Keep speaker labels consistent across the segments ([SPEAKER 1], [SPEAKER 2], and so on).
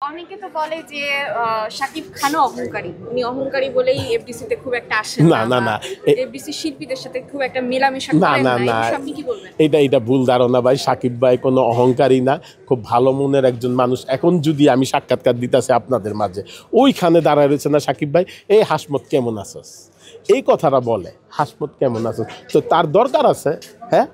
[SPEAKER 1] অনেকে তো বলে যে শাকিব খানও অহংকারী, উনি অহংকারী বলেই এফডিসিতে খুব একটা আসেন
[SPEAKER 2] না না না
[SPEAKER 1] এফডিসি শিল্পীদের সাথে খুব একটা মেলামেশা
[SPEAKER 2] না
[SPEAKER 1] করেন
[SPEAKER 2] না
[SPEAKER 1] না,
[SPEAKER 2] না
[SPEAKER 1] এই আপনি কি বলবেন?
[SPEAKER 2] এটা ভুল ধারণা ভাই। সাকিব ভাই কোনো অহংকারী না, খুব ভালো মনের একজন মানুষ। এখন যদি আমি সাক্ষাৎকার দিতেছি আপনাদের মাঝে, ওইখানে দাঁড়ায় রয়েছে না সাকিব ভাই, এই হাসমত কেমন আছস, এই কথাটা বলে, হাসমত কেমন আছস, তো তার দরকার আছে। হ্যাঁ,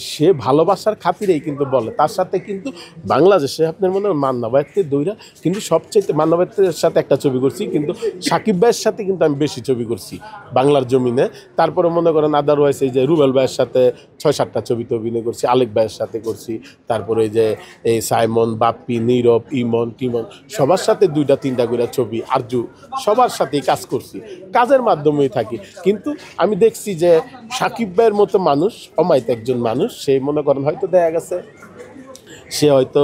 [SPEAKER 2] সে ভালোবাসার খাতিরেই কিন্তু বলে। তার সাথে কিন্তু বাংলাদেশে আপনার মনে হয় মান্না ভাইয়ের দইরা কিন্তু সবচেয়ে, মান্না ভাইয়ের সাথে একটা ছবি করছি, কিন্তু সাকিব ভাইয়ের সাথে কিন্তু আমি বেশি ছবি করছি বাংলার জমিনে। তারপরে মনে করেন আদারওয়াইজ এই যে রুবেল ভাইয়ের সাথে 6-7টা ছবিতে অভিনয় করছি, আলেক ভাইয়ের সাথে করছি, তারপরে এই যে এই সাইমন, বাপ্পি, নীরব, ইমন টিমন, সবার সাথে 2-3টা করে ছবি, আরজু, সবার সাথেই কাজ করছি, কাজের মাধ্যমেই থাকি। কিন্তু আমি দেখছি যে সাকিব ভাইয়ের মতো মানুষ, অমায়িক একজন মানুষ, সে মনে করেন হয়তো দেখা গেছে সে হয়তো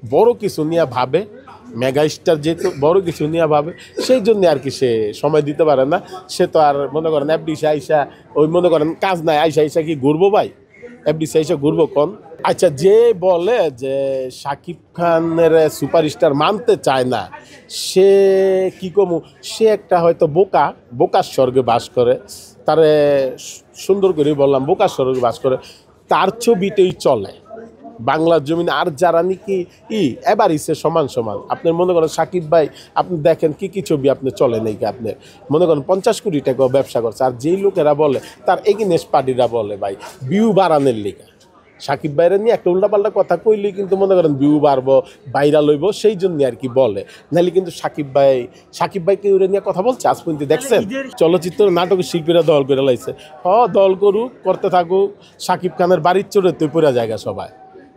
[SPEAKER 2] বড় কিছু নিয়ে ভাবে, মেগা স্টার যেহেতু বড় কিছু নিয়ে ভাবে, সেই জন্য আর কি সে সময় দিতে পারে না। সে তো আর মনে করেন এফডিসি আইসা, ওই মনে করেন কাজ নাই, আইসা কি ঘুরবো ভাই, এফডিসি আইসা ঘুরবো কোন? আচ্ছা, যে বলে যে শাকিব খানের সুপারস্টার মানতে চায় না, সে কি কমু, সে একটা হয়তো বোকার স্বর্গে বাস করে। তারে সুন্দর করে বললাম, বোকার স্বর্গে বাস করে, তার ছবিটাই চলে বাংলার জমিন। আর যারা নাকি এবার ইসে সমান সমান, আপনার মনে করেন সাকিব ভাই, আপনি দেখেন কি কি ছবি আপনি চলে নাকি, আপনি মনে করেন 50 কোটি টাকা ব্যবসা করছে। আর যেই লোকেরা বলে, তার এগেইনস্ট পার্টিরা বলে ভাই ভিউ বাড়ানোর লিগা, সাকিব ভাইয়ের নিয়ে একটা উল্টাপাল্টা কথা কইলেই কিন্তু মনে করেন ভিউ বাড়বো, ভাইরাল হইব, সেই জন্য আর কি বলে। নাহলে কিন্তু সাকিব ভাইকে ওরে নিয়ে কথা বলছে আজ পর্যন্ত দেখছেন? চলচ্চিত্র নাটকের শিল্পীরা দল করে লাইছে, দল করুক, করতে থাকুক। সাকিব খানের বাড়ির চোরে তুই পুরা জায়গা সবাই,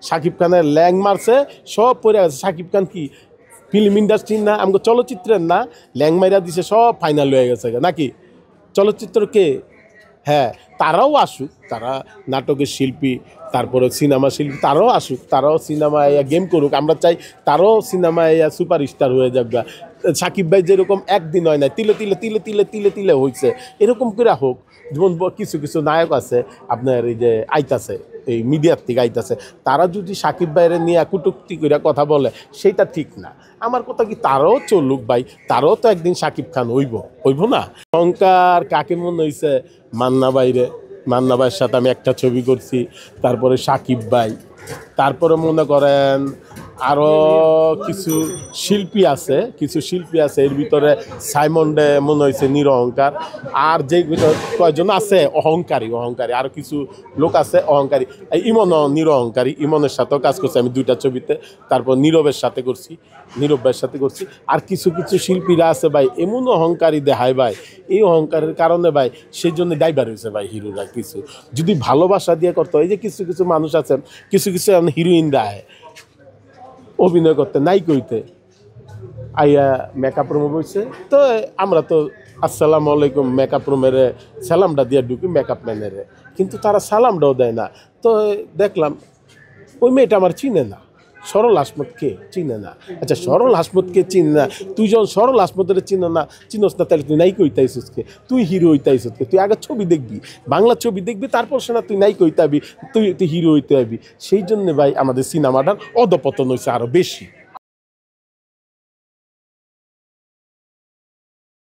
[SPEAKER 2] সাকিব খানের ল্যাং মারছে, সব পড়ে গেছে। সাকিব খান কি ফিল্ম ইন্ডাস্ট্রির না, আমাকে চলচ্চিত্রের না, ল্যাং মাইরা দিছে, সব ফাইনাল হয়ে গেছে নাকি চলচ্চিত্র কে? হ্যাঁ, তারাও আসুক, তারা নাটকের শিল্পী, তারপরে সিনেমা শিল্পী, তারাও আসুক, তারাও সিনেমায় গেম করুক। আমরা চাই তারাও সিনেমায় সুপারস্টার হয়ে যাক। সাকিব ভাই যেরকম একদিন হয় না, তিলে তিলে তিলে তিলে তিলে তিলে হয়েছে, এরকম করে হোক। যেমন কিছু কিছু নায়ক আছে আপনার এই যে আইতাছে, এই মিডিয়ার থেকে আইতাছে, তারা যদি সাকিব ভাইয়ের নিয়ে কুটুক্তি করে কথা বলে, সেইটা ঠিক না। আমার কথা কি, তারাও চলুক ভাই, তারাও তো একদিন সাকিব খান হইব না? অহংকার কাকে মনে হয়েছে? মান্না ভাইয়ের সাথে আমি একটা ছবি করছি, তারপরে সাকিব ভাই, তারপরে মনে করেন আরও কিছু শিল্পী আছে, এর ভিতরে সাইমন ডে মনে হয়েছে নিরহংকার। আর যে কয়জন আছে অহংকারী, আরও কিছু লোক আছে অহংকারী। ইমনও নিরহংকারী, ইমনের সাথেও কাজ করছি আমি 2টা ছবিতে। তারপর নীরব ভাইয়ের সাথে করছি। আর কিছু শিল্পীরা আছে ভাই এমন অহংকারী দেখায় ভাই, এই অহংকারের কারণে ভাই সেই জন্য ডাইভার হয়েছে ভাই হিরোরা। কিছু যদি ভালোবাসা দিয়ে করতো, এই যে কিছু মানুষ আছেন, কিছু হিরোইন দেয় অভিনয় করতে, নাই কইতে আইয়া মেকআপ রুমে বসে, তো আমরা তো আসসালামু আলাইকুম মেকআপ রুমের সালামটা দিয়ে ঢুকি মেকআপ ম্যানের, কিন্তু তারা সালামটাও দেয় না। তো দেখলাম ওই মেয়েটা আমার চিনে না, সরল হাসমতকে চিনে না। আচ্ছা, সরল হাসমতকে চিনে না, তুই যখন সরল হাসমতের চিনস না, তাহলে তুই নাই কইতাইসকে, তুই হিরো হইতাইসকে, তুই আগে ছবি দেখবি, বাংলা ছবি দেখবি, তারপর সে না তুই নাই কইতে হবি, তুই হিরো হইতে হবি। সেই জন্য ভাই আমাদের সিনেমাটার অধপতন হয়েছে আরও বেশি।